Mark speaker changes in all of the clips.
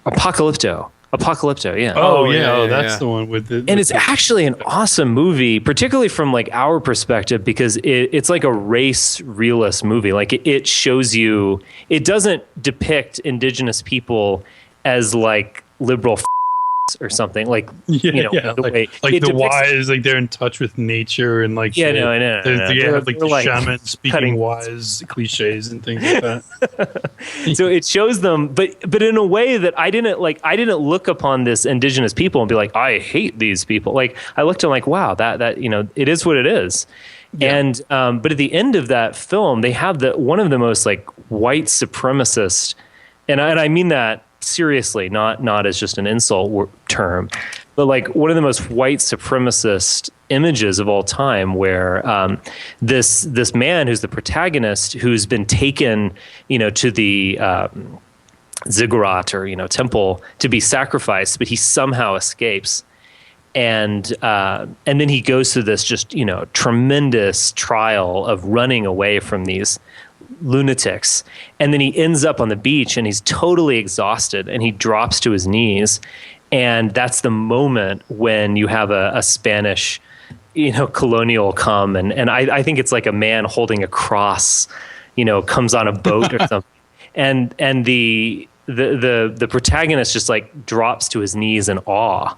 Speaker 1: Apocalypto, yeah.
Speaker 2: Oh yeah, that's the one with the.
Speaker 1: And it's actually an awesome movie, particularly from like our perspective, because it's like a race realist movie. Like it shows you, it doesn't depict indigenous people as like liberal or something like, the way
Speaker 2: like the wise, like they're in touch with nature and like
Speaker 1: I know.
Speaker 2: They have like the shaman speaking wise cliches and things like that.
Speaker 1: So it shows them, but in a way that I didn't look upon this indigenous people and be like, I hate these people. Like I looked at like, wow, that it is what it is. Yeah. And but at the end of that film, they have one of the most like white supremacist, and I mean that seriously, not as just an insult term, but like one of the most white supremacist images of all time, where this man who's the protagonist, who's been taken, to the ziggurat or temple to be sacrificed, but he somehow escapes, and then he goes through this just tremendous trial of running away from these lunatics, and then he ends up on the beach and he's totally exhausted and he drops to his knees, and that's the moment when you have a Spanish colonial come, and I think it's like a man holding a cross comes on a boat or something, and the protagonist just like drops to his knees in awe,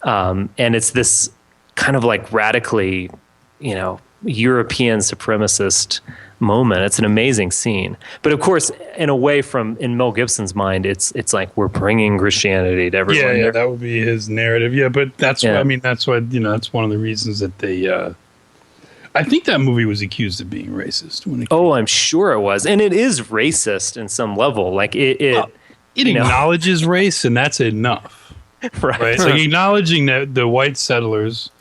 Speaker 1: and it's this kind of like radically European supremacist moment. It's an amazing scene, but of course, in a way, in Mel Gibson's mind, it's like we're bringing Christianity to everyone.
Speaker 2: Yeah, that would be his narrative. Yeah, but that's why, I mean, that's why that's one of the reasons that they. I think that movie was accused of being racist.
Speaker 1: I'm sure it was, and it is racist in some level. Like it
Speaker 2: acknowledges race, and that's enough, right? It's like acknowledging that the white settlers,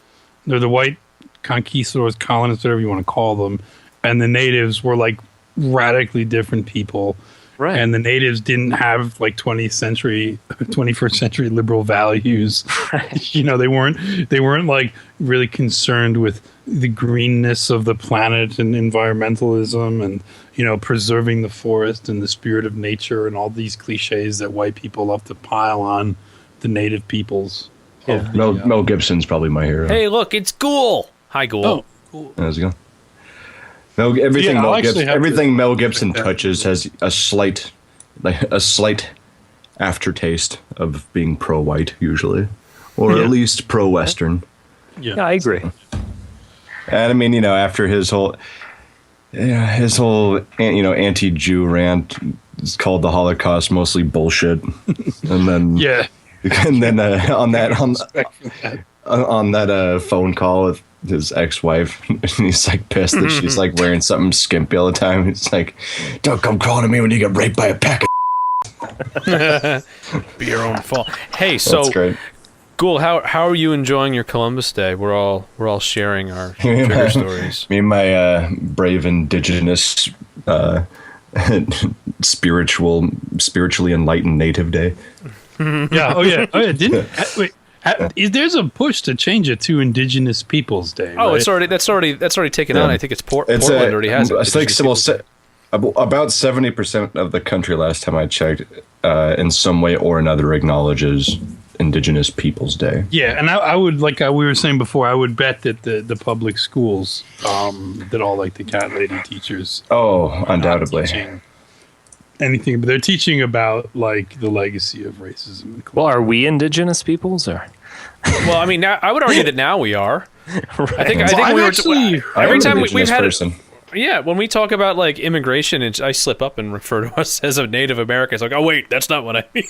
Speaker 2: or the white conquistadors, colonists, whatever you want to call them, and the natives were like radically different people. Right. And the natives didn't have like 21st century liberal values. Right. They weren't like really concerned with the greenness of the planet and environmentalism and, preserving the forest and the spirit of nature and all these cliches that white people love to pile on the native peoples.
Speaker 3: Yeah. Mel Gibson's probably my hero.
Speaker 4: Hey, look, it's Ghoul. Hi, Ghoul.
Speaker 3: Oh, cool. How's it going? Everything Mel Gibson touches has a slight aftertaste of being pro-white, usually, or at least pro-Western.
Speaker 1: Yeah, I agree.
Speaker 3: And I mean, after his whole anti-Jew rant is called the Holocaust mostly bullshit, and then and then on that phone call with his ex-wife, and he's like pissed that she's like wearing something skimpy all the time. He's like, "Don't come crawling to me when you get raped by a pack of."
Speaker 4: Be your own fault. Hey, so Ghoul, how are you enjoying your Columbus Day? We're all sharing our trigger stories.
Speaker 3: Me and my brave indigenous, spiritually enlightened native day.
Speaker 2: Yeah. Oh yeah. Wait. There's a push to change it to Indigenous Peoples Day.
Speaker 4: Oh,
Speaker 2: right?
Speaker 4: that's already taken on. I think it's Portland already has it.
Speaker 3: It's like about 70% of the country last time I checked, in some way or another, acknowledges Indigenous Peoples Day.
Speaker 2: Yeah, and I would, like we were saying before, I would bet that the public schools, that all like the cat lady teachers.
Speaker 3: Oh, undoubtedly.
Speaker 2: Anything, but they're teaching about like the legacy of racism.
Speaker 1: Well, are we indigenous peoples, or?
Speaker 4: Well, I mean, now, I would argue that now we are.
Speaker 1: Right.
Speaker 4: I think every time we've had it. Yeah, when we talk about like immigration, I slip up and refer to us as a Native American. It's like, oh wait, that's not what I mean.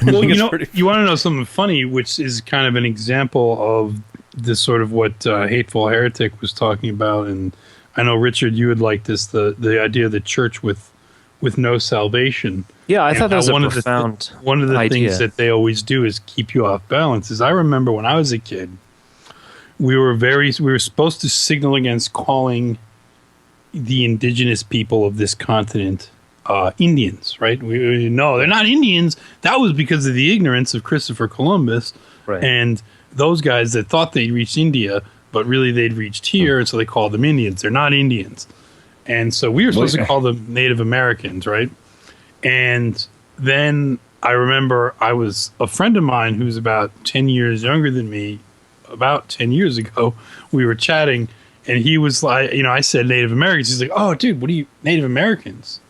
Speaker 2: Well, you want to know something funny, which is kind of an example of this sort of what Hateful Heretic was talking about, and I know Richard, you would like this, the idea of the church with no salvation.
Speaker 1: Yeah, I thought that was profound
Speaker 2: one of the idea. Things that they always do is keep you off balance. Is I remember when I was a kid, we were supposed to signal against calling the indigenous people of this continent Indians, right? No, they're not Indians. That was because of the ignorance of Christopher Columbus, right, and those guys that thought they'd reached India, but really they'd reached here, and so they called them Indians. They're not Indians. And so we were supposed to call them Native Americans, right? And then I remember I was a friend of mine who's about 10 years younger than me. About 10 years ago, we were chatting, and he was like, I said Native Americans. He's like, oh, dude, what are you, Native Americans?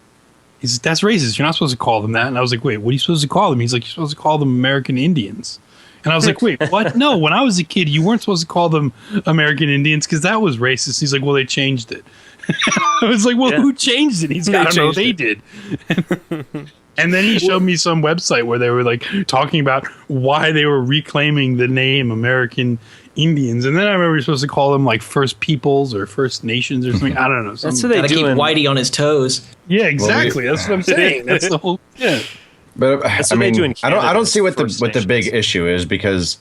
Speaker 2: He's like, that's racist. You're not supposed to call them that. And I was like, wait, what are you supposed to call them? He's like, you're supposed to call them American Indians. And I was like, wait, what? No, when I was a kid, you weren't supposed to call them American Indians because that was racist. He's like, well, they changed it. I was like, well, who changed it? He's like, I don't know, they did. And then he showed me some website where they were like talking about why they were reclaiming the name American Indians. And then I remember you're supposed to call them like First Peoples or First Nations or something. I don't know.
Speaker 1: That's what they do.
Speaker 5: Keep Whitey on his toes.
Speaker 2: Yeah, exactly. That's what I'm saying. That's the whole. Yeah.
Speaker 3: But I mean, I don't see what the big issue is, because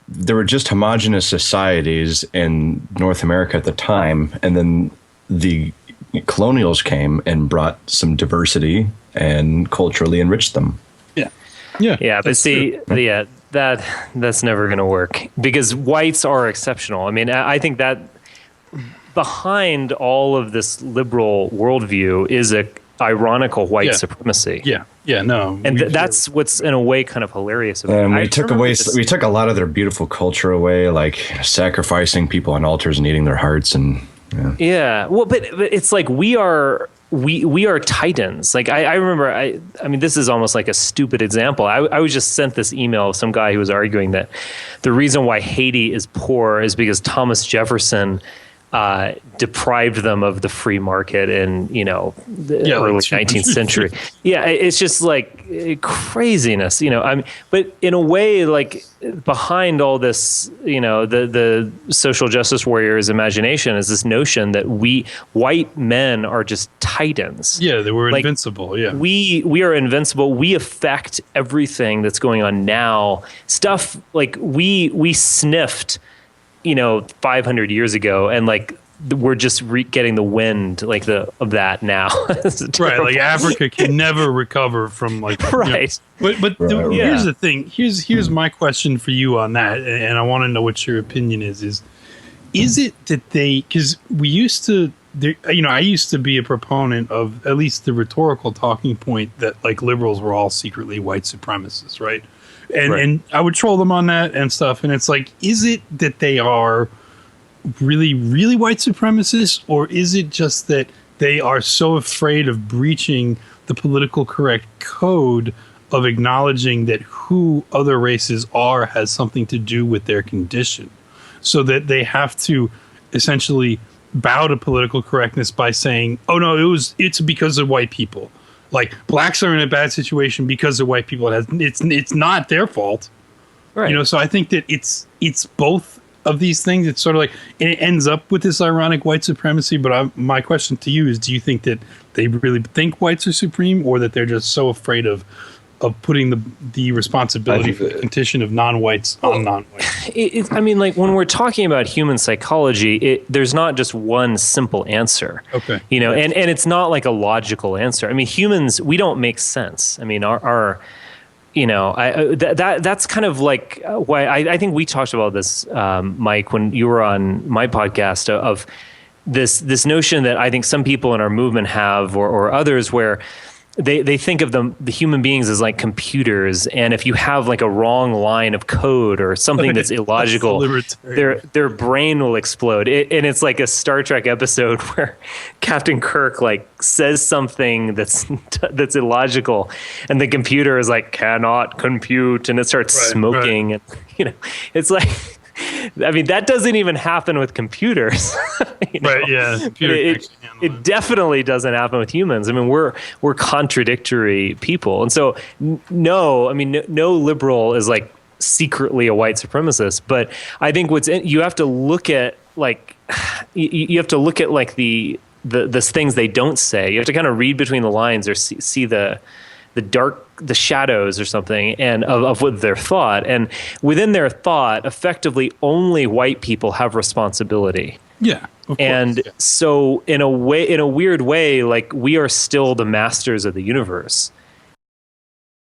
Speaker 3: there were just homogenous societies in North America at the time, and then the colonials came and brought some diversity and culturally enriched them.
Speaker 1: Yeah. But see, that's never going to work, because whites are exceptional. I mean, I think that behind all of this liberal worldview is a ironical white supremacy. And that's what's in a way kind of hilarious about it.
Speaker 3: We took a lot of their beautiful culture away, like sacrificing people on altars and eating their hearts, and
Speaker 1: well, but it's like we are titans. Like I remember, I mean, this is almost like a stupid example. I was just sent this email of some guy who was arguing that the reason why Haiti is poor is because Thomas Jefferson deprived them of the free market in the early 19th century. It's just like craziness, I mean, but in a way, like behind all this, the social justice warriors' imagination is this notion that we white men are just titans.
Speaker 2: Yeah, they were invincible. Yeah,
Speaker 1: we are invincible. We affect everything that's going on now. Stuff like we sniffed 500 years ago, and like we're just getting the wind of that now.
Speaker 2: Right, like Africa can never recover from
Speaker 1: right.
Speaker 2: Here's the thing. Here's my question for you on that, and I want to know what your opinion is it that because we used to, I used to be a proponent of at least the rhetorical talking point that like liberals were all secretly white supremacists, right? And I would troll them on that and stuff. And it's like, is it that they are really, really white supremacists? Or is it just that they are so afraid of breaching the political correct code of acknowledging that who other races are has something to do with their condition? So that they have to essentially bow to political correctness by saying, oh, no, it's because of white people. Like blacks are in a bad situation because of white people. It's not their fault,
Speaker 1: right?
Speaker 2: So I think that it's both of these things. It's sort of like, and it ends up with this ironic white supremacy. But my question to you is: do you think that they really think whites are supreme, or that they're just so afraid of putting the responsibility for the condition of non-whites on non-whites?
Speaker 1: I mean, like when we're talking about human psychology, there's not just one simple answer.
Speaker 2: Okay.
Speaker 1: And it's not like a logical answer. I mean, humans, we don't make sense. I mean, our that's kind of like why I think we talked about this, Mike, when you were on my podcast of this notion that I think some people in our movement have, or others, where they think of the human beings as like computers, and if you have like a wrong line of code or something that's illogical, their brain will explode. And it's like a Star Trek episode where Captain Kirk like says something that's illogical, and the computer is like, cannot compute, and it starts smoking. And it's like, I mean, that doesn't even happen with computers.
Speaker 2: Right, yeah.
Speaker 1: It definitely doesn't happen with humans. I mean, we're contradictory people. And so, no liberal is like secretly a white supremacist. But I think you have to look at like the things they don't say. You have to kind of read between the lines, or see the shadows or something, and of what their thought. And within their thought, effectively only white people have responsibility.
Speaker 2: Yeah. Of
Speaker 1: and
Speaker 2: course,
Speaker 1: so in a weird way, like we are still the masters of the universe.